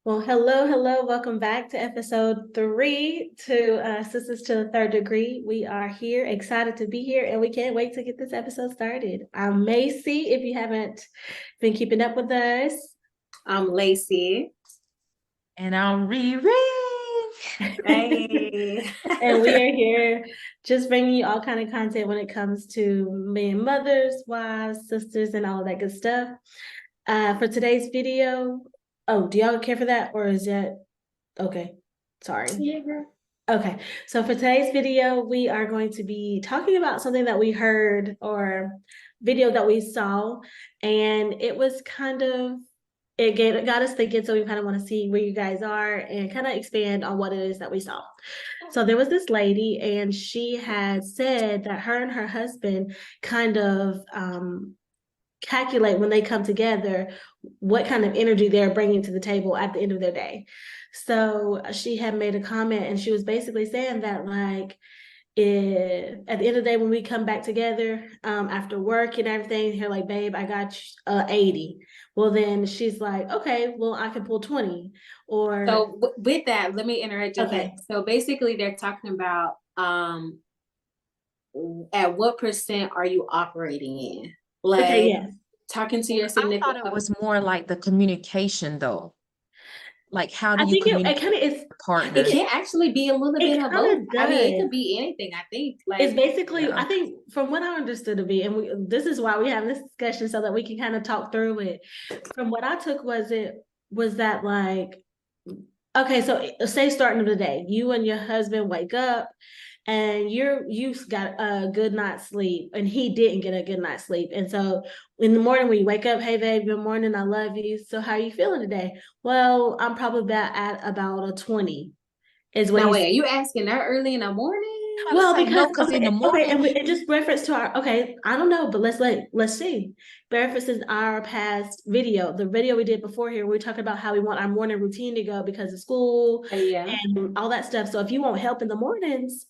Well, hello, hello. Welcome back to episode 3 to Sisters to the Third Degree. We are here, excited to be here, and we can't wait to get this episode started. I'm Macy, if you haven't been keeping up with us. I'm Lacey. And I'm Riri. Hey. And we are here just bringing you all kind of content when it comes to being mothers, wives, sisters, and all of that good stuff. For today's video, do y'all care for that, or is that okay? Sorry. Yeah, girl. Okay, so for today's video, we are going to be talking about something that we heard or video that we saw, and it was it got us thinking, so we kind of want to see where you guys are and kind of expand on what it is that we saw. So there was this lady, and she had said that her and her husband kind of calculate when they come together what kind of energy they're bringing to the table at the end of their day. So she had made a comment, and she was basically saying that, like, at the end of the day, when we come back together after work and everything, you're like, babe, I got 80. Well, then she's like, okay, well, I can pull 20. Or so with that, let me interrupt you. Okay. So basically they're talking about at what percent are you operating in? Like, okay, yes. Talking to your significant I thought it was more like the communication, though. Like, how do I you think communicate it kind of is. with your partner? It can actually be a little bit of both. I mean, it could be anything. I think it's basically, yeah. I think from what I understood to be, and this is why we have this discussion so that we can kind of talk through it. From what I took was that, like, okay, so say starting of the day, you and your husband wake up and you got a good night's sleep and he didn't get a good night's sleep. And so in the morning when you wake up, hey babe, good morning, I love you. So how are you feeling today? Well, I'm probably at about a 20 is what now wait, are you asking that early in the morning? well, because no, in the morning, and it just reference to our I don't know, but let's see. References our past video, the video we did before here. We talked about how we want our morning routine to go because of school and all that stuff. So if you want help in the mornings,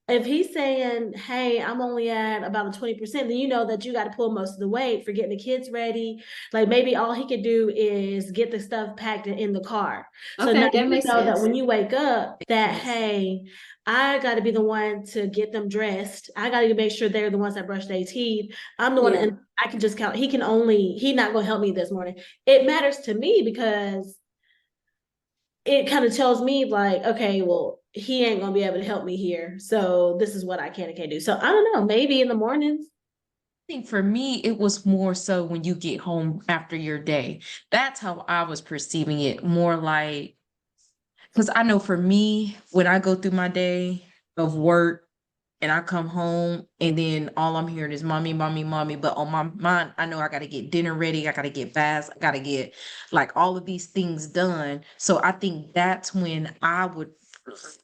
if he's saying, hey, I'm only at about a 20%, then you know that you got to pull most of the weight for getting the kids ready. Like maybe all he could do is get the stuff packed in the car. So now you know that when you wake up that, hey, I got to be the one to get them dressed. I got to make sure they're the ones that brush their teeth. I'm the one, and I can just count. He's not going to help me this morning. It matters to me because it kind of tells me, like, okay, well, he ain't gonna be able to help me here. So this is what I can and can't do. So I don't know, maybe in the mornings. I think for me, it was more so when you get home after your day. That's how I was perceiving it, more like, because I know for me, when I go through my day of work and I come home and then all I'm hearing is mommy, mommy, mommy. But on my mind, I know I got to get dinner ready. I got to get baths. I got to get like all of these things done. So I think that's when I would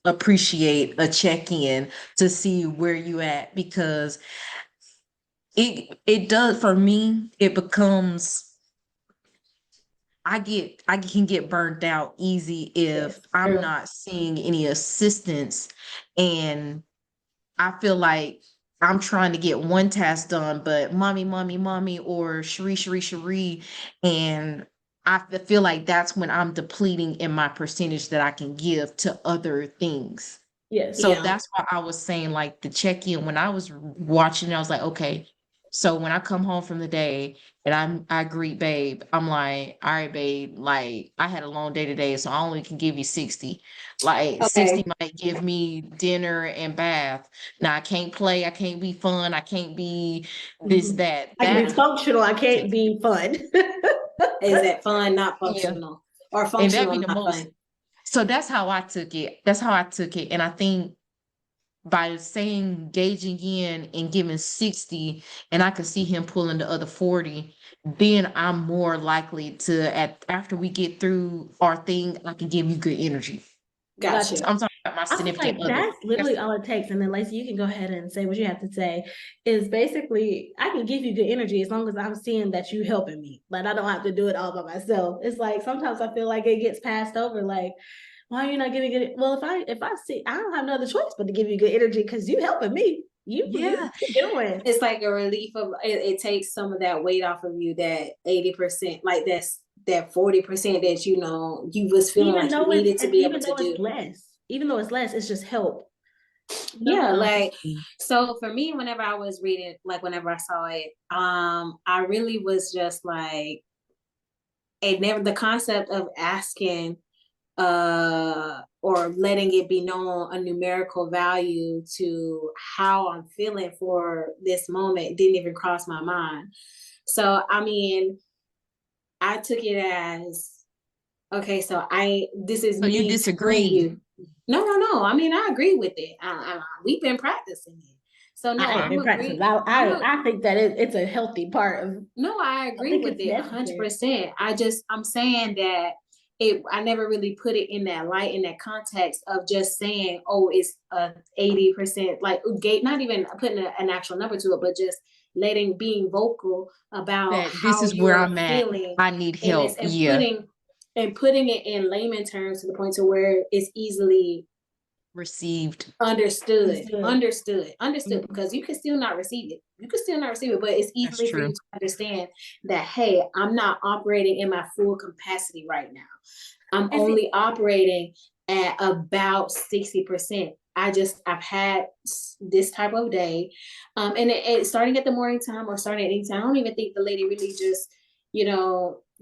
appreciate a check-in to see where you at, because it does, for me, it becomes, I can get burned out easy if I'm not seeing any assistance, and I feel like I'm trying to get one task done, but mommy, mommy, mommy, or Cherie, Cherie, Cherie, and I feel like that's when I'm depleting in my percentage that I can give to other things. Yes. So that's why I was saying, like, the check-in, when I was watching, I was like, okay, so when I come home from the day and I greet babe, I'm like, all right, babe, like, I had a long day today, so I only can give you 60. Like 60 might give me dinner and bath. Now I can't play, I can't be fun, I can't be this, that. I can be functional, I can't be fun. Is that fun, not functional? Yeah. Or functional, and not fun? So that's how I took it. That's how I took it. And I think by saying gauging in and giving 60, and I could see him pulling the other 40, then I'm more likely to, after we get through our thing, I can give you good energy. Gotcha. I'm talking about my significant other. That's literally all it takes. And then Lacey, you can go ahead and say what you have to say. Is basically, I can give you good energy as long as I'm seeing that you helping me. Like, I don't have to do it all by myself. It's like sometimes I feel like it gets passed over. Like, why are you not giving good? Well, if I see, I don't have no other choice but to give you good energy because you helping me. Yeah. doing. It's like a relief of it takes some of that weight off of you, that 80%, like that 40% that you was feeling like you needed to be able to do. Even though it's less, it's just help. Yeah, like, so for me, whenever I was reading, like whenever I saw it, I really was just like, it never, the concept of asking or letting it be known a numerical value to how I'm feeling for this moment didn't even cross my mind. So I mean, I took it as, okay, so this is So you me disagree? you. No. I mean, I agree with it. We've been practicing it. So no, I think that it's a healthy part of. No, I agree with it 100%. I'm saying that I never really put it in that light, in that context of just saying, oh, it's 80%, like not even putting an actual number to it, but just being vocal about that how this is where you're I'm feeling. at. I need help. And putting it in layman terms to the point to where it's easily received, understood, Mm-hmm. because you can still not receive it. But it's easily for you to understand that, hey, I'm not operating in my full capacity right now. I'm only operating at about 60%. I've had this type of day. And it starting at the morning time or starting at any time. I don't even think the lady really just,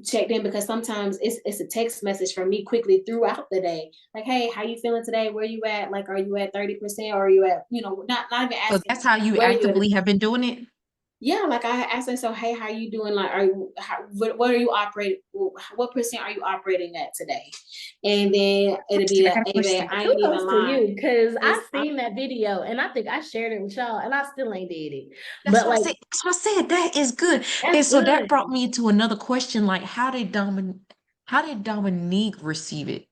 checked in, because sometimes it's a text message from me quickly throughout the day. Like, hey, how you feeling today? Where you at? Like, are you at 30% or are you at, not even asking. So that's how you actively have been doing it? Yeah, like I asked her, so hey, how you doing? Like, what are you operating? What percent are you operating at today? And then it'll be I ain't even lying, because I've seen that video and I think I shared it with y'all and I still ain't did it. That's what I said. That is good. And so that brought me into another question: like, how did Dominique receive it?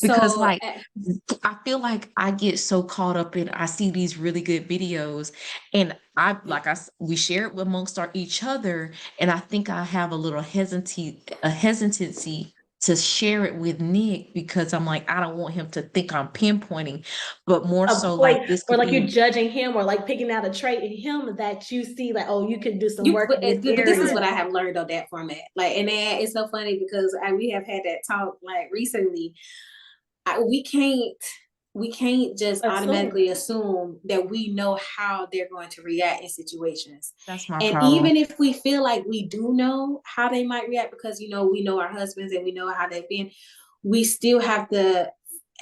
Because so I feel like I get so caught up in, I see these really good videos and we share it amongst each other. And I think I have a little hesitancy to share it with Nick because I'm like, I don't want him to think I'm pinpointing, but more so like this or could like be you're judging him or like picking out a trait in him that you see like, oh, you could do some work in this area. This is what I have learned on that format. Like, and then it's so funny because we have had that talk like recently. We can't just automatically assume that we know how they're going to react in situations. That's my and problem. Even if we feel like we do know how they might react, because we know our husbands and we know how they've been, we still have to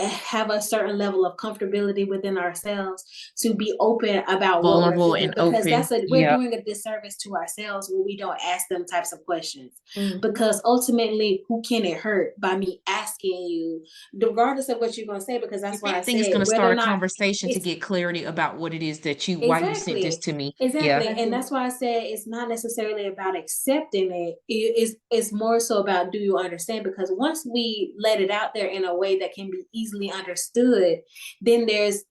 have a certain level of comfortability within ourselves to be open about vulnerable what we're feeling, and because open. we're doing a disservice to ourselves when we don't ask them types of questions. Because ultimately, who can it hurt by me asking you, regardless of what you're going to say? Because that's why I think it's going to start a conversation to get clarity about what it is that why you sent this to me. Exactly. Yeah. And that's why I said it's not necessarily about accepting it. It's more so about, do you understand? Because once we let it out there in a way that can be easily understood, then it's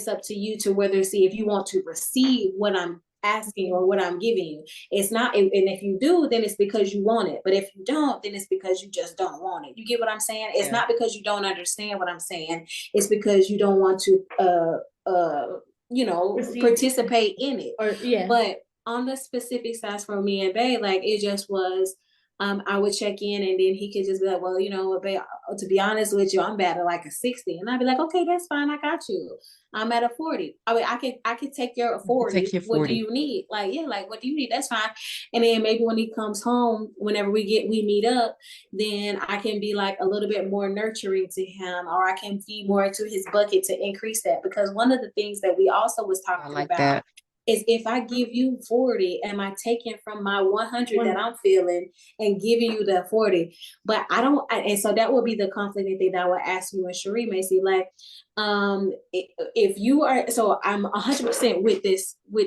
up to you to see if you want to receive what I'm asking or what I'm giving you. It's not, and if you do, then it's because you want it. But if you don't, then it's because you just don't want it. You get what I'm saying? It's not because you don't understand what I'm saying. It's because you don't want to participate in it. But on the specific sides for me and Bae, like, it just was, I would check in and then he could just be like, well, Bae, to be honest with you, I'm bad at like a 60. And I'd be like, okay, that's fine. I got you. I'm at a 40. I mean, I could take your 40. What do you need? Like, yeah, like, what do you need? That's fine. And then maybe when he comes home, whenever we meet up, then I can be like a little bit more nurturing to him, or I can feed more into his bucket to increase that. Because one of the things that we also was talking about is, if I give you 40, am I taking from my 100 that I'm feeling and giving you the 40? But I don't, and so that would be the conflict thing that I would ask you and Cherie, Macy, like, if you are, so I'm 100% with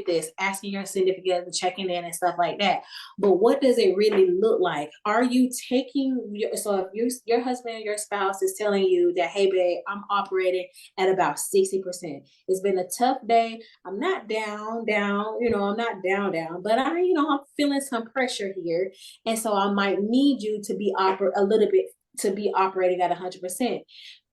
this, asking your significant other, checking in and stuff like that. But what does it really look like? Are you taking, so if your husband, your spouse is telling you that, hey, babe, I'm operating at about 60%. It's been a tough day. I'm not down, I'm not down, but I'm feeling some pressure here. And so I might need you to be a little bit to be operating at 100%.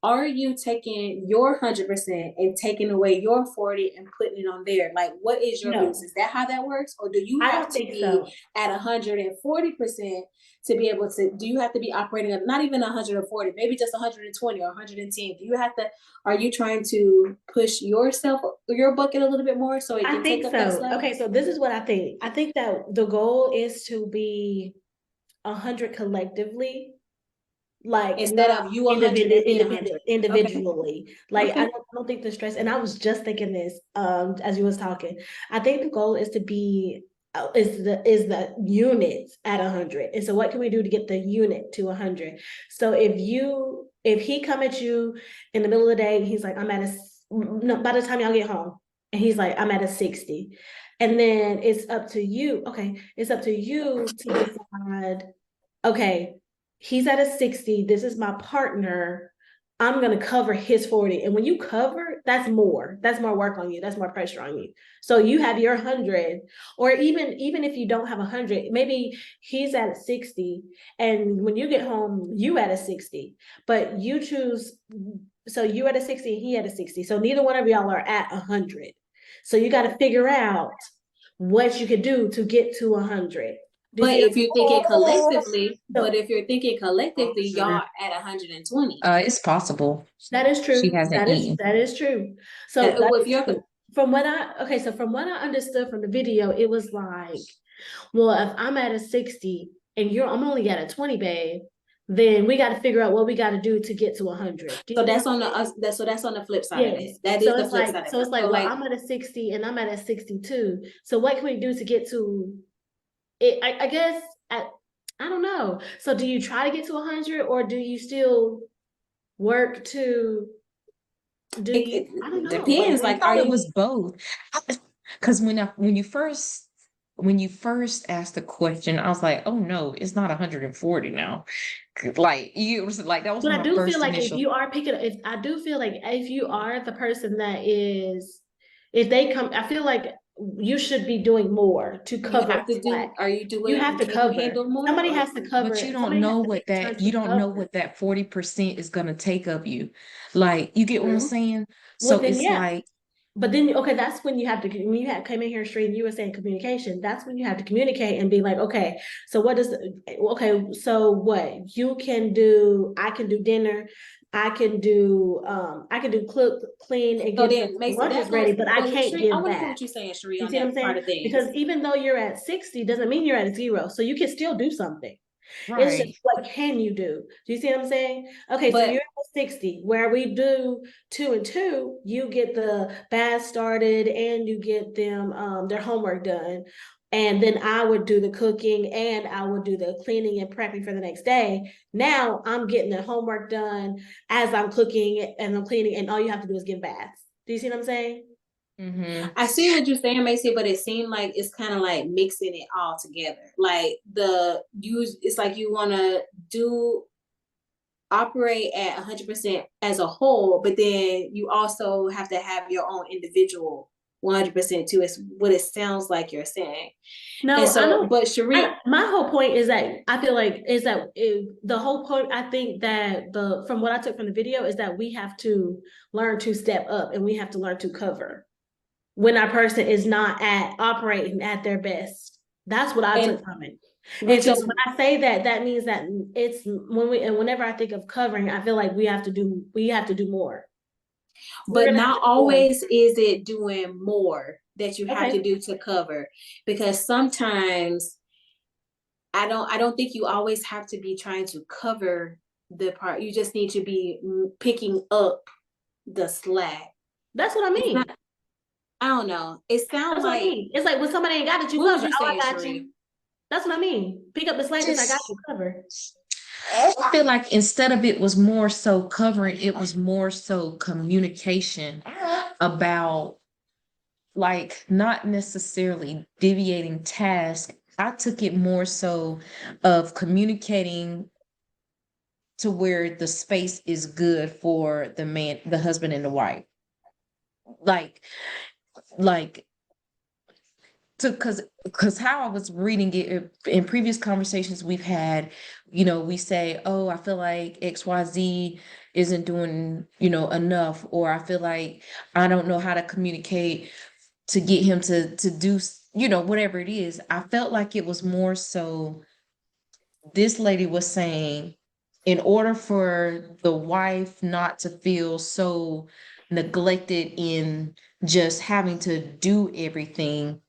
Are you taking your 100% and taking away your 40 and putting it on there? Like, what is your No. business? Is that how that works? Or do you I have don't to think be so. at 140% to be able to, do you have to be operating at not even 140, maybe just 120 or 110? Do you have to, are you trying to push yourself, your bucket a little bit more so it I can think take up that so. slack? Okay, so this is what I think. I think that the goal is to be 100 collectively, like Instead not of you 100 and me 100. individually. Like Okay. I don't think the stress, and I was just thinking this as you was talking. I think the goal is to be is the units at 100. And so what can we do to get the unit to 100? So if he come at you in the middle of the day, he's like, I'm at a no, by the time y'all get home, and he's like, I'm at a 60. And then it's up to you. Okay, it's up to you to decide, okay, he's at a 60. This is my partner. I'm going to cover his 40. And when you cover, that's more. That's more work on you. That's more pressure on you. So you have your 100, or even if you don't have 100, maybe he's at 60, and when you get home, you at a 60. But you choose, so you at a 60 and he at a 60. So neither one of y'all are at 100. So you got to figure out what you could do to get to 100. But if you're thinking collectively, So- y'all at 120. It's possible. That is true. She hasn't eaten. That is true. So If that is you're true. From what I understood from the video, it was like, well, if I'm at a 60 and I'm only at a 20, babe, then we got to figure out what we got to do to get to 100. So that's on the flip side of it. That is So the it's flip like, side of it. so it's like, well, I'm at a 60 and I'm at a 62. So what can we do to get to it? I guess I don't know. So do you try to get to 100, or do you still work to I don't know. Depends. I Like, thought are it you? was both. Because when you first asked the question, I was like, oh no, it's not 140 now. Like you was like that was But I my do first feel like initial. if you are picking, if I do feel like if you are the person that is, if they come, I feel like you should be doing more to You cover have to do. slack. Are you doing? You have to Can cover. you handle more? Somebody has to cover. But you don't Somebody has know to what take turns that to you don't know cover. what that 40% is gonna take of you. Like you get what I'm True. saying? Well, So then, it's yeah. like But then, okay, that's when you have to, when you came in here straight and you were saying communication, that's when you have to communicate and be like, okay, so okay, so what you can do, I can do dinner, I can do cook, clean, and So get then, the Mason, lunches that ready, goes. but I But can't Sheree, I give want to hear back. what you're saying, Sheree, You on see what that I'm saying? part of things. Because even though you're at 60, doesn't mean you're at a 0. So you can still do something. It's just right. what can you do? Do you see what I'm saying? Okay, so But- you're at 60, where we do 2 and 2, you get the bath started and you get them their homework done. And then I would do the cooking and I would do the cleaning and prepping for the next day. Now I'm getting the homework done as I'm cooking and I'm cleaning, and all you have to do is give baths. Do you see what I'm saying? I see what you're saying, Macy, but it seemed like it's kind of like mixing it all together. Like it's like you want to operate at 100% as a whole, but then you also have to have your own individual 100% too. Is what it sounds like you're saying. No, And so, I know. but Sheree, My whole point is that I feel like the whole point. I think that from what I took from the video is that we have to learn to step up and we have to learn to cover when our person is not operating at their best. That's what I took from it. And so when I say that, that means that it's whenever I think of covering, I feel like we have to do more. but not always is it doing more that you have Okay. to do to cover, because sometimes I don't think you always have to be trying to cover the part. You just need to be picking up the slack. That's what I mean. I don't know. It sounds That's what I like mean. It's like when somebody ain't got it, you What was cover. you Oh, I saying, got Sheree? you. That's what I mean. Pick up the slack that I got you cover. I feel like instead of it was more so covering, it was more so communication about like not necessarily deviating tasks. I took it more so of communicating to where the space is good for the man, the husband and the wife. Like because how I was reading it in previous conversations we've had, we say, oh, I feel like XYZ isn't doing, enough, or I feel like I don't know how to communicate to get him to do, whatever it is. I felt like it was more so this lady was saying, in order for the wife not to feel so neglected in just having to do everything,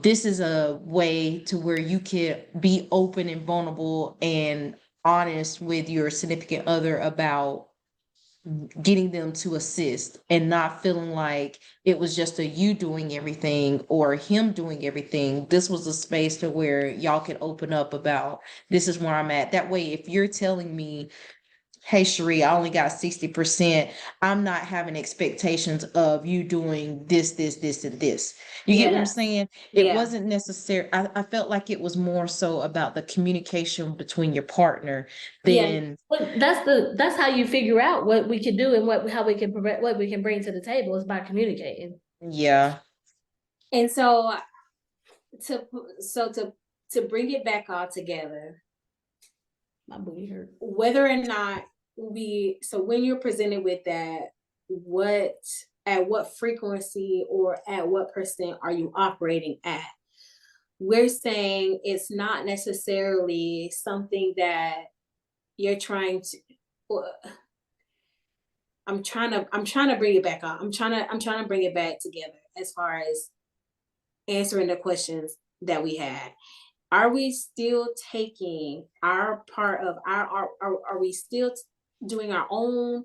this is a way to where you can be open and vulnerable and honest with your significant other about getting them to assist and not feeling like it was just a you doing everything or him doing everything. This was a space to where y'all can open up about, this is where I'm at. That way, if you're telling me, hey, Cherie, I only got 60%, I'm not having expectations of you doing this, and this. You get what I'm saying? It wasn't necessary. I felt like it was more so about the communication between your partner than. Well, that's how you figure out what we can do and how we can prevent what we can bring to the table is by communicating. Yeah. And so to bring it back all together, my booty hurt. Whether or not when you're presented with that, at what frequency or at what percent are you operating at? We're saying it's not necessarily something that you're trying to. I'm trying to bring it back up. I'm trying to bring it back together as far as answering the questions that we had. Are we still taking our part of are we still doing our own,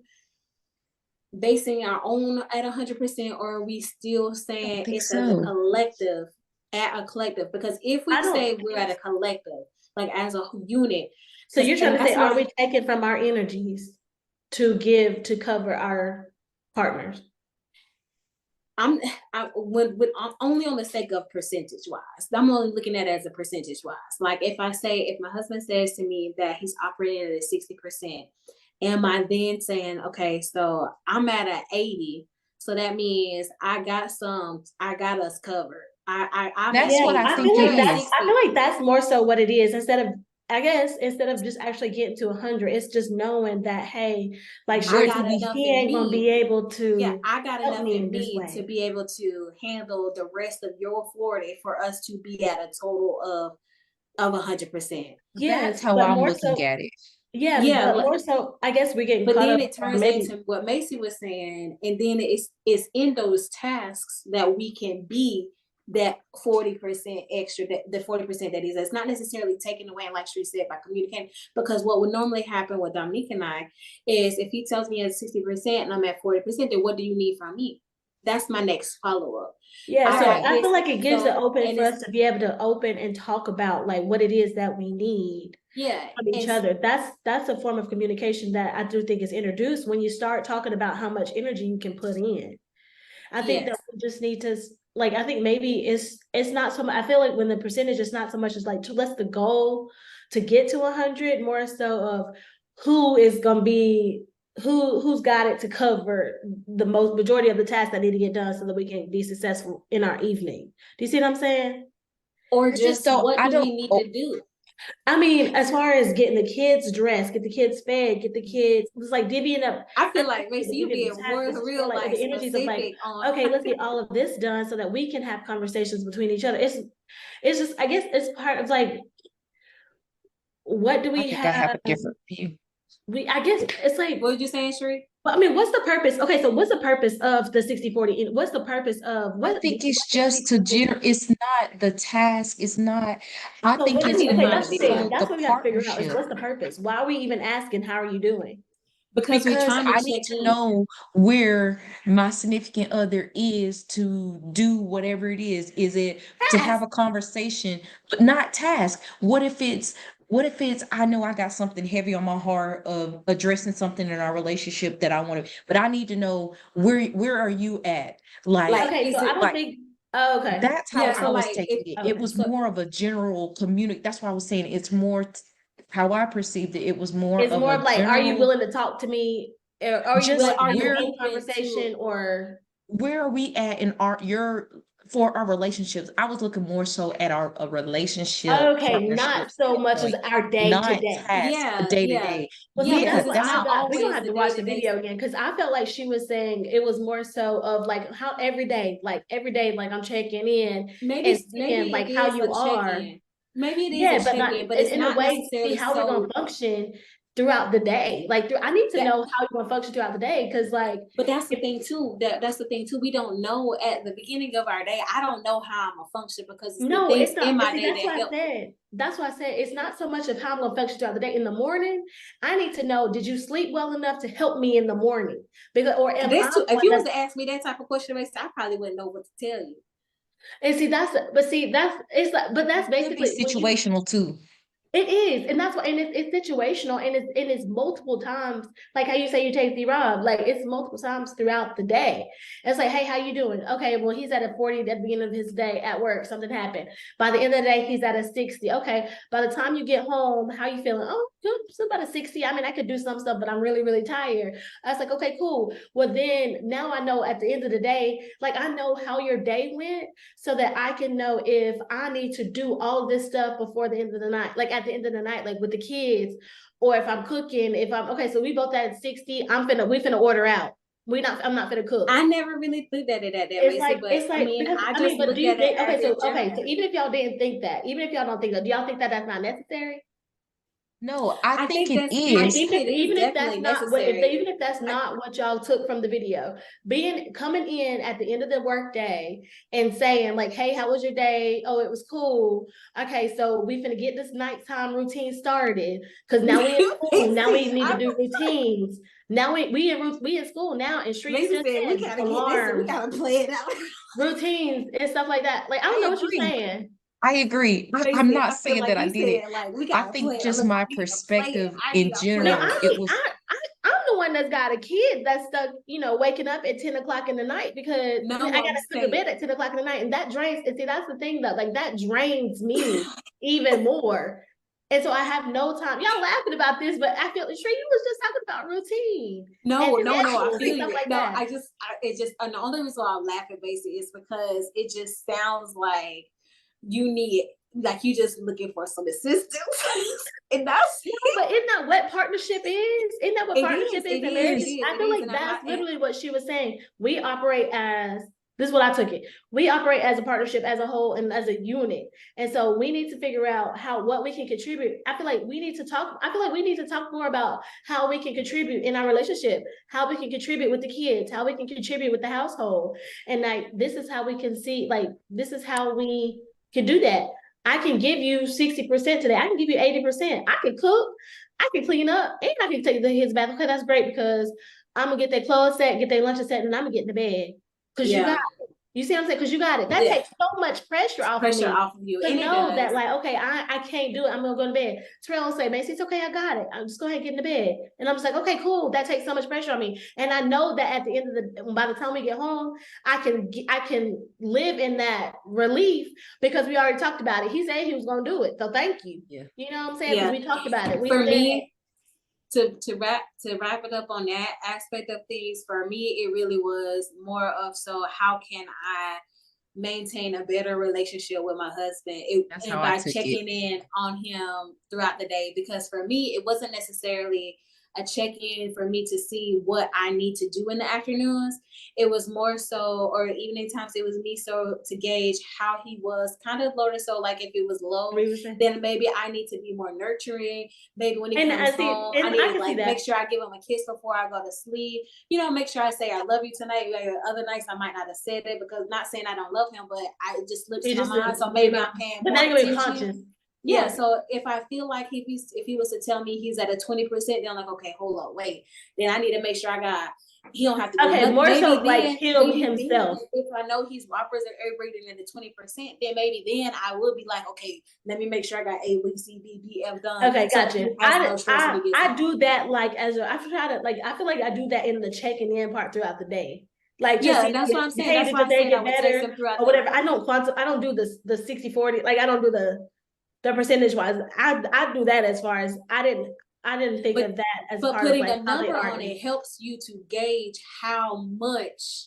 basing our own at 100%, or are we still saying it's as a collective, at a collective? Because if we say we're at a collective, like as a unit. So you're trying to say, are we taking from our energies to give to cover our partners? I'm only on the sake of percentage wise. I'm only looking at it as a percentage wise. Like if my husband says to me that he's operating at a 60%, am I then saying, okay, so I'm at an 80, so that means I got us covered. That's what I think it is. I feel like that's more so what it is. Instead of just actually getting to 100, it's just knowing that, hey, like he ain't gonna be able to. Yeah, I got enough in me to be able to handle the rest of your 40 for us to be at a total of 100%. Yeah, that's how I'm looking at it. Yeah, but more so, I guess we're getting. But then it turns into what Macy was saying, and then it's in those tasks that we can be that 40% extra, the 40% that is. It's not necessarily taken away, like she said, by communicating. Because what would normally happen with Dominique and I is if he tells me at 60% and I'm at 40%, then what do you need from me? That's my next follow-up. Yeah, so I feel like it gives it open for us to be able to open and talk about like what it is that we need from each other. That's a form of communication that I do think is introduced when you start talking about how much energy you can put in. I think that we just need to, like, I think maybe it's not so much. I feel like when the percentage is not so much as like, what's the goal to get to 100, more so of who is gonna be who's got it to cover the majority of the tasks that need to get done so that we can be successful in our evening. Do you see what I'm saying? Or just what do we need to do? I mean, as far as getting the kids dressed, get the kids fed, get the kids, it's like divvying up. I feel like Macy, you being real like the energies of like, okay, let's get all of this done so that we can have conversations between each other. It's just, I guess it's part of like, what do we have? I have a different view. I guess it's like, what did you say, Cherie? But I mean, what's the purpose? Okay, so what's the purpose of the 60-40? What's the purpose of what? I think it's just to it's not the task. It's not. I think it's that's what we have to figure out is what's the purpose? Why are we even asking how are you doing? Because I need to know where my significant other is to do whatever it is. Is it to have a conversation, but not task? What if it's I know I got something heavy on my heart of addressing something in our relationship that I want to, but I need to know where are you at? Like okay, so I don't think okay. That's how I was taking it. It was more of a general community. That's why I was saying it's more how I perceived it. It was more it's of more of like, are you willing to talk to me? Are you in conversation, or where are we at in your for our relationships. I was looking more so at a relationship Okay, partnership not so much as standpoint, our day to not day. task, day to day. Well, see, because that's it's what That's I not got. We're gonna always have to the watch the day-to-day. video again because I felt like she was saying it was more so of like how every day, like I'm checking in and seeing like it how is you a are. check-in. Maybe it Yeah, is a but not check-in, but it's in a not way to see necessarily how we're so. gonna function throughout the day. Like I need to know how you're gonna function throughout the day because like. But that's the thing too. That's the thing too. We don't know at the beginning of our day. I don't know how I'm gonna function because it's the No, things it's in not. But my see, day that's that why I help. said. That's why I said it's not so much of how I'm gonna function throughout the day. In the morning, I need to know: did you sleep well enough to help me in the morning? Because, or am I the If one you was that's to ask me that type of question, I probably wouldn't know what to tell you. and see that's it's like, but that's It could be basically when you. situational too. It is, and that's why, and it's situational, and it's multiple times. Like how you say you take D-Rob, like it's multiple times throughout the day. It's like, hey, how you doing? Okay, well, he's at a 40 at the beginning of his day at work. Something happened. By the end of the day, he's at a 60. Okay, by the time you get home, how you feeling? Oh, good. So about a 60. I mean, I could do some stuff, but I'm really, really tired. I was like, okay, cool. Well, then now I know at the end of the day, like I know how your day went, so that I can know if I need to do all this stuff before the end of the night. Like at the end of the night, like with the kids, or if I'm cooking, if I'm okay, so we both at 60, we finna order out. I'm not finna cook. I never really looked at it that way. It's like, I mean, because I I just mean, but looked do you at it think as in okay, general. so even if y'all didn't think that, even if y'all don't think that, do y'all think that that's not necessary? No, I think it I is. think it is definitely necessary. Even if that's not what y'all took from the video, coming in at the end of the work day and saying like, hey, how was your day? Oh, it was cool. Okay, so we finna get this nighttime routine started because now we in school. Now we need to do routines. Now we in school now, and Street Mason just said we said gotta get this. We alarms, gotta play it out. routines, and stuff like that. Like I don't know what you're agree. saying. I agree. I'm Mason, not I feel saying like that I you did it. said like we I gotta think play it. just Look, my I need to play it. perspective I need in to play No, it. general, it was I'm the one that's got a kid that's stuck, waking up at 10 o'clock in the night because No, I I'm gotta go to saying. bed at 10 o'clock in the night. And that drains, and see, that's the thing though, like that drains me even more. And so I have no time. Y'all laughing about this, but I feel sure you was just talking about routine. No, and I schedules and feel stuff you. like No, that. it just, and the only reason why I'm laughing basically is because it just sounds like you need, like you just looking for some assistance. And that's But isn't that what partnership is? Isn't that what it partnership is in marriage? I feel like and that's literally what she was saying. We operate as this is what I took it. We operate as a partnership as a whole and as a unit. And so we need to figure out what we can contribute. I feel like we need to talk more about how we can contribute in our relationship, how we can contribute with the kids, how we can contribute with the household. And like this is how we can see, like this is how we can do that. I can give you 60% today. I can give you 80%. I can cook, I can clean up, and I can take the kids back. Okay, that's great because I'm gonna get their clothes set, get their lunch set, and I'm gonna get in the bed. Because you got it. You see what I'm saying? Because you got it. That takes so much pressure off of me. Off of you. To And know that, like, okay, I can't do it. I'm gonna go to bed. Terrell will say, Macy, it's okay, I got it. I'm just go ahead and get in the bed. And I'm just like, okay, cool. That takes so much pressure on me. And I know that at the end of by the time we get home, I can live in that relief because we already talked about it. He said he was gonna do it. So thank you. Yeah. You know what I'm saying? Because we talked about it. For me, to wrap it up on that aspect of things, for me, it really was more of, so how can I maintain a better relationship with my husband by checking in on him throughout the day? Because for me, it wasn't necessarily a check-in for me to see what I need to do in the afternoons. It was more so, or evening times, it was me so to gauge how he was kind of loaded. So like if it was low, then maybe I need to be more nurturing. Maybe when he comes home, I need to like make sure I give him a kiss before I go to sleep. Make sure I say I love you tonight. Like other nights I might not have said it because not saying I don't love him, but I just slips to my mind. So maybe I'm paying more attention. Yeah, so if I feel like if he was to tell me he's at a 20%, then I'm like, okay, hold up, wait. Then I need to make sure he don't have to do nothing. More so like heal himself. If I know he's operating at the 20%, then maybe then I will be like, okay, let me make sure I got A, B, C, D, B, F done. Okay, gotcha. I do that like I feel like I do that in the checking in part throughout the day. Like that's what I'm saying. That's why I said I would text him throughout or whatever. I don't do the 60-40. Like I don't do the percentage wise. I do that as far as I didn't think of that as but part putting of like a number on it helps you to gauge how much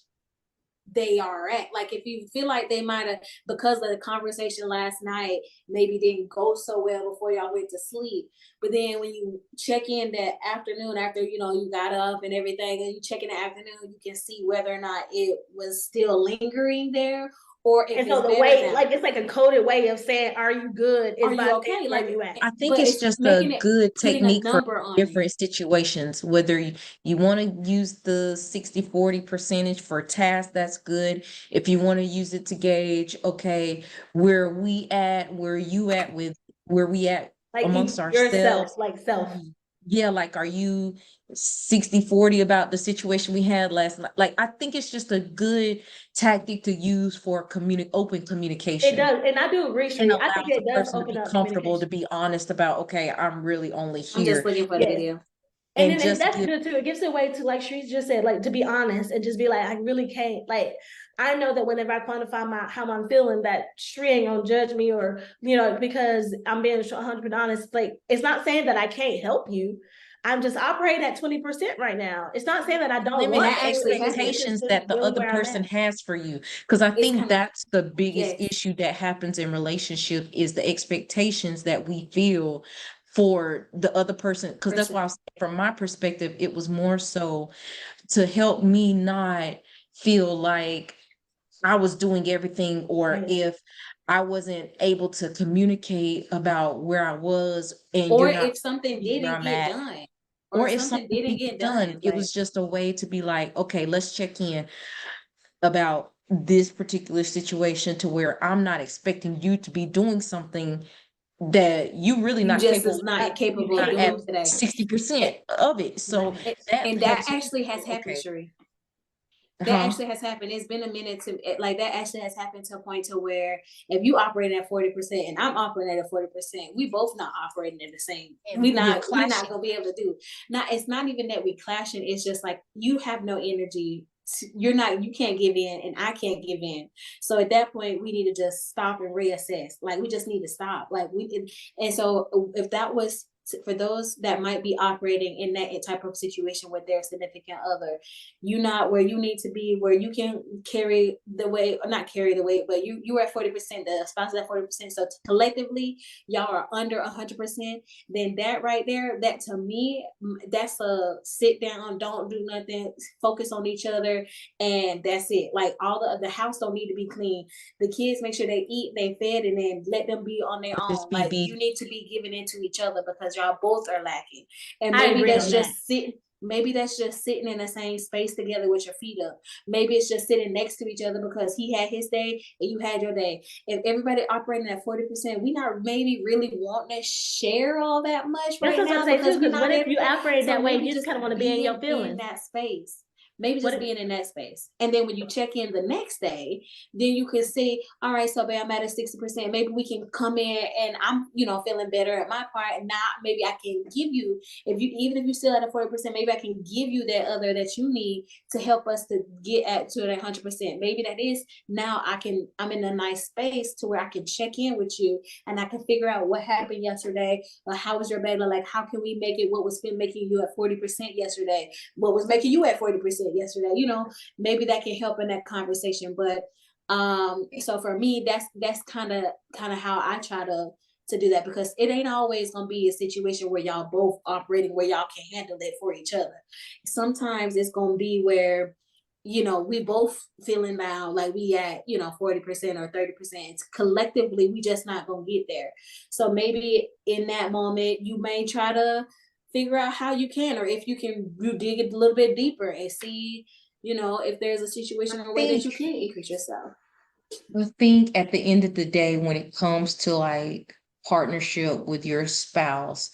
they are at. Like if you feel like they might have, because of the conversation last night, maybe didn't go so well before y'all went to sleep. But then when you check in that afternoon after, you got up and everything, and you check in the afternoon, you can see whether or not it was still lingering there, or if And so it's the better way, now. like, it's like a coded way of saying, "Are you good?" Is Are by you okay? saying, Like, "Where you at?" I think but it's it's just a making it, good putting a technique for number on different it. situations. Whether you want to use the 60-40 percentage for tasks, that's good. If you want to use it to gauge, okay, where we at, where you at with where we at Like amongst yourself, ourselves. like self. Yeah, like are you 60-40 about the situation we had last night? Like I think it's just a good tactic to use for open It communication. does, and I do agree, And Sheree. I think allows a it does person to open be up comfortable, to communication. be honest about, okay, I'm really only I'm just here. looking for the Yes. video. And And then just that's give good too. It gives a way to, like Sharice just said, like to be honest and just be like, I really can't. Like, I know that whenever I quantify how I'm feeling, that Sheree ain't gonna judge me, or because I'm being 100% honest. Like, it's not saying that I can't help you. I'm just operating at 20% right now. It's not saying that I don't limit want That the to. actually It's happened. just expectations that the really other where I'm person at. has for you. Because I It's think kind of, that's the biggest yes. issue that happens in relationship is the expectations that we feel for the other person. Because that's why I was, from my perspective, it was more so to help me not feel like I was doing everything, or Right. if I wasn't able to communicate about where I was and Or you're not if something where didn't I'm get at, done. Or or if if something something didn't didn't get get done, done. it Like, was just a way to be like, okay, let's check in about this particular situation to where I'm not expecting you to be doing something that you really you not just capable is of, not You capable of can't at doing do. today. 60% of it. So Right. that And that helps me actually has feel, happened, okay, Sheree. That huh? actually has happened. It's been a minute like that actually has happened to a point to where if you operate at 40% and I'm operating at 40%, we both not operating at the same. And we're We're not clashing. gonna be able to do. Not it's not even that we clashing. It's just like you have no energy. You can't give in and I can't give in. So at that point we need to just stop and reassess. Like we just need to stop. And so if that was for those that might be operating in that type of situation with their significant other, you not where you need to be, where you can carry the weight, or not carry the weight, but you are at 40%, the spouse is at 40%. So collectively, y'all are under 100%. Then that right there, that to me, that's a sit down, don't do nothing, focus on each other, and that's it. Like all the house don't need to be clean. The kids make sure they eat, they fed, and then let them be on their Just own. be Like you need to be giving into each other because y'all both are lacking, and I maybe agree that's on that. just sitting. Maybe that's just sitting in the same space together with your feet up. Maybe it's just sitting next to each other because he had his day and you had your day. If everybody operating at 40%, we not maybe really wanting to share all that much That's right what I now was say because too. we're Because not what if able you to. operate So that way? maybe You just just kind of want to be in being your in feelings. that space. Maybe What just if, being in that space. And then when you check in the next day, then you can see, all right, so babe, I'm at a 60%. Maybe we can come in and I'm, feeling better at my part. And now maybe I can give you, even if you're still at a 40%, maybe I can give you that other that you need to help us to get to that 100%. Maybe that is now I'm in a nice space to where I can check in with you and I can figure out what happened yesterday. How was your baby? Like, how can we make it? What was making you at 40% yesterday? What was making you at 40% yesterday? Maybe that can help in that conversation. But so for me, that's kind of how I try to do that, because it ain't always gonna be a situation where y'all both operating where y'all can handle it for each other. Sometimes it's gonna be where we both feeling now like we at 40% or 30%. Collectively we just not gonna get there. So maybe in that moment you may try to figure out how you can, or if you dig it a little bit deeper and see if there's a situation or way that you can increase yourself. I think at the end of the day, when it comes to like partnership with your spouse,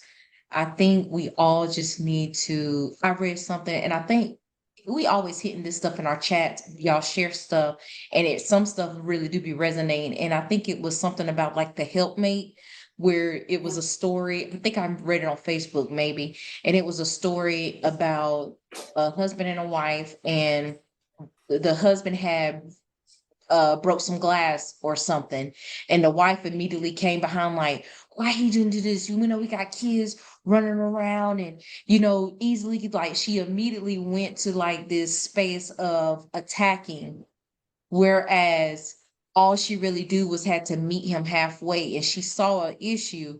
I think we all just need to. I read something, and I think we always hitting this stuff in our chats. Y'all share stuff, and some stuff really do be resonating. And I think it was something about like the helpmate, where it was a story. I think I read it on Facebook maybe, and it was a story about a husband and a wife, and the husband had broke some glass or something, and the wife immediately came behind like, why he didn't do this, we got kids running around, and easily, like she immediately went to like this space of attacking Whereas all she really do was had to meet him halfway, and she saw an issue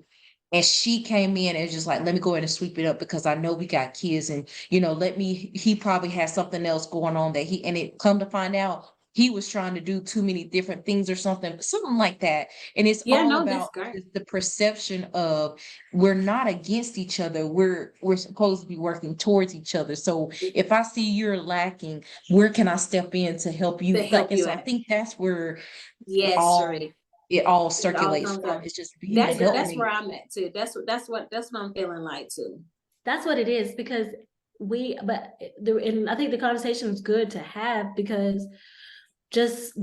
and she came in and just like, let me go ahead and sweep it up because I know we got kids, and he probably has something else going on and it come to find out he was trying to do too many different things or something like that. And it's Yeah, all no, that's about great. the perception of we're not against each other. We're supposed to be working towards each other. So if I see you're lacking, where can I step in to help you? To help And you so I out. think that's where Yes, all Sheree. it all It all circulates comes from. up. It's just being a That's where helpmate. I'm at too. That's what I'm feeling like too. That's what it is, because and I think the conversation is good to have, because just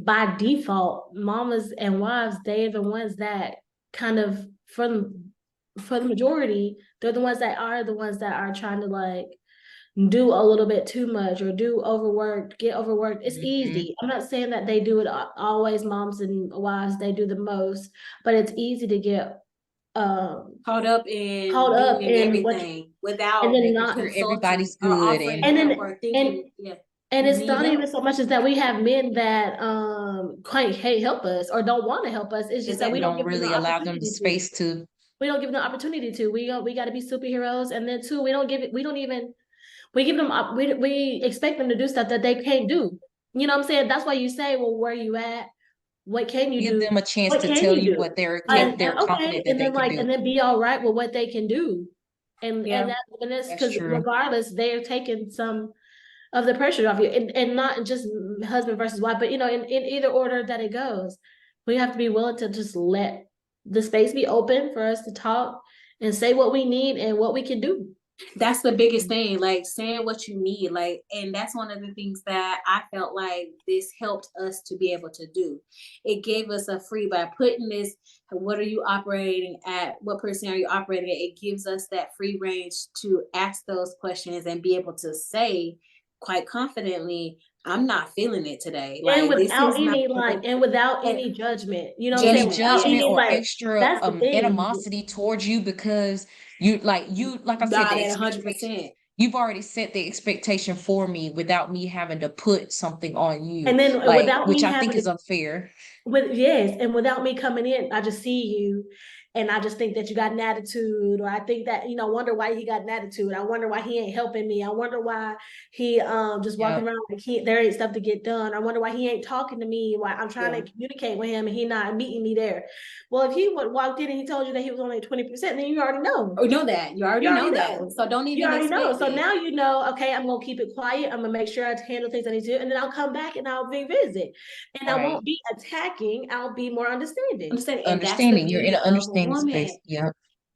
by default, mamas and wives, they're the ones that kind of, for the majority, they're the ones that are trying to like do a little bit too much or get overworked. It's easy. I'm not saying that they do it always, moms and wives, they do the most, but it's easy to get Caught up in caught up doing in what, everything and without then Making not, sure consulting everybody's or good offering and and help then or and thinking, yeah, and you it's need not even help. so much as that we have men that can't help us or don't want to help us. It's just that we we Exactly. don't don't give them the really allow them the opportunity to. space to. We don't give them the opportunity to. We got to be superheroes, and then two, we don't give it. We don't even. We give them. We expect them to do stuff that they can't do. You know what I'm saying? That's why you say, well, where you at? What can you Give do? them a chance What to can tell you you do? what they're Yeah, they're Okay, confident that they can do. and then be all right with what they can do, yeah. and that's That's because true. regardless, they're taking some of the pressure off you, and not just husband versus wife, but in either order that it goes, we have to be willing to just let the space be open for us to talk and say what we need and what we can do. That's the biggest thing, like saying what you need, like, and that's one of the things that I felt like this helped us to be able to do. It gave us a free by putting this, what are you operating at? What person are you operating at? It gives us that free range to ask those questions and be able to say quite confidently, I'm not feeling it today. And Like this without is not any like, and without and any judgment, you know what I'm Any saying? judgment. Without Yes. judgment any or like, extra that's the thing. animosity towards you because like I said, Not the at expectation 100%. you've already set the expectation for me without me having to put something on you, And then like, without which me I think having is to, unfair. and without me coming in, I just see you and I just think that you got an attitude, or I think that, wonder why he got an attitude. I wonder why he ain't helping me. I wonder why he just Yeah. walking around like there ain't stuff to get done. I wonder why he ain't talking to me, why I'm trying Yeah. to communicate with him and he not meeting me there. Well, if he would walked in and he told you that he was only 20%, then you already know. Oh, you know that. You already know that. Know. So don't You even already know. expect So it. now you know, okay, I'm gonna keep it quiet. I'm gonna make sure I handle things I need to do, and then I'll come back and I'll revisit. And I Right. won't be attacking, I'll be more understanding. Understand? And that's the Understanding. You're in beauty an of a understanding space. woman. Yeah.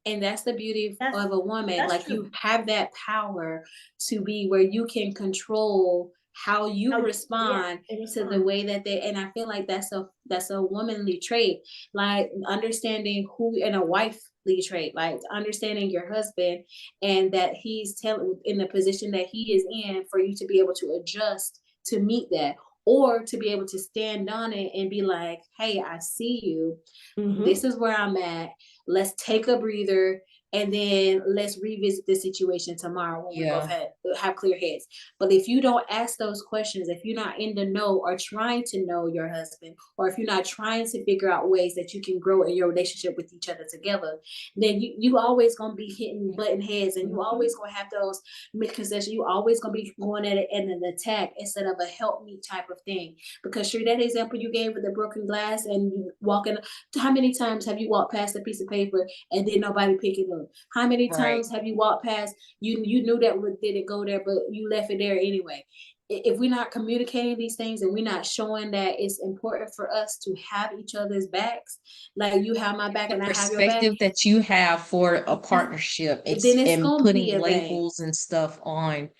And that's the beauty That's of a woman. that's Like true. you have that power to be where you can control how How you you, yeah, respond and to the respond. way that they, and I feel like that's a womanly trait. Like understanding who, and a wifely trait, like understanding your husband and that he's telling in the position that he is in for you to be able to adjust to meet that, or to be able to stand on it and be like, hey, I see you. This Mm-hmm. is where I'm at. Let's take a breather and then let's revisit the situation tomorrow when we both Yeah. have clear heads. But if you don't ask those questions, if you're not in the know or trying to know your husband, or if you're not trying to figure out ways that you can grow in your relationship with each other together, then you always gonna be hitting button heads, and you Mm-hmm. always gonna have those misconceptions. You always gonna be going at it in an attack instead of a help me type of thing. Because sure, that example you gave with the broken glass and you walking, how many times have you walked past a piece of paper and did nobody pick it up? How many Right. times have you walked past, you knew that didn't go there, but you left it there anyway? If we're not communicating these things and we're not showing that it's important for us to have each other's backs, like you have my back The and I have your back, perspective that you have for a partnership, then it's and gonna be putting a thing. labels and stuff on,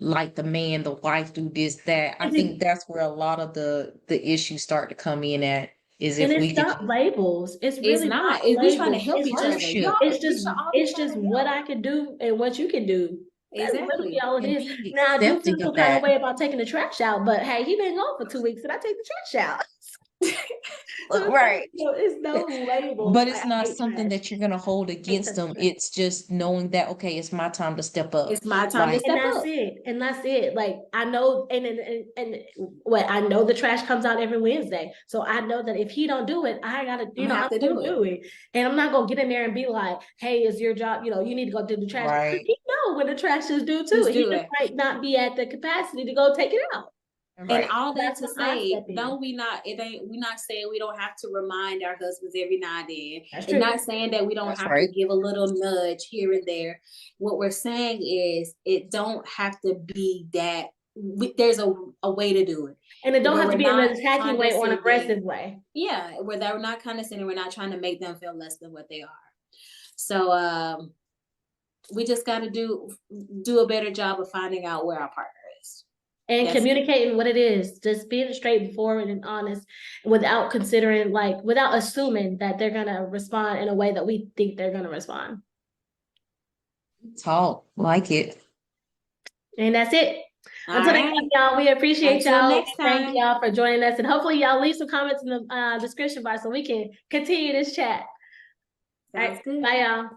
like the man, the wife do this, that. I And it, think that's where a lot of the issues start to come in at, is and if we it's could not labels. It's It's really not not. We trying to labels. help It's each just other. partnership We should all be it's trying just to what help. I can do and what you can do. That's literally Exactly. all it and is. being Now I do feel accepting of some kind of that. way about taking the trash out, but hey, he been gone for 2 weeks and I take the trash out. Right. It's no label. But it's I not hate something trash. that you're gonna hold against them. It's just knowing that, okay, it's my time to step up. It's my time to Like, step And that's up. it. And that's it. Like I know, and what I know the trash comes out every Wednesday. So I know that if he don't do it, I gotta, I'm I'm have to gonna do do it. And I'm not gonna get in there and be like, hey, it's your job, you need to go do the trash. right, He know when the trash is due too. Just He do just it. might not be at the capacity to go take it out. And right. all that That's to when I say, step in. we're not saying we don't have to remind our husbands every now and then. That's And true. not saying that we don't That's have right. to give a little nudge here and there. What we're saying is it don't have to be that there's a way to do it. And it don't Where have to we're be in not an attacking way or an condescending. aggressive way. Yeah, where we're not condescending, we're not trying to make them feel less than what they are. So we just gotta do a better job of finding out where our partner is. And That's it. communicating what it is, just being straightforward and honest without considering, without assuming that they're gonna respond in a way that we think they're gonna respond. Talk like it. And that's it. All Until right. next time, y'all, we appreciate Until y'all. next Thank time. y'all for joining us. And hopefully y'all leave some comments in the description box so we can continue this chat. All Sounds right, good. bye y'all.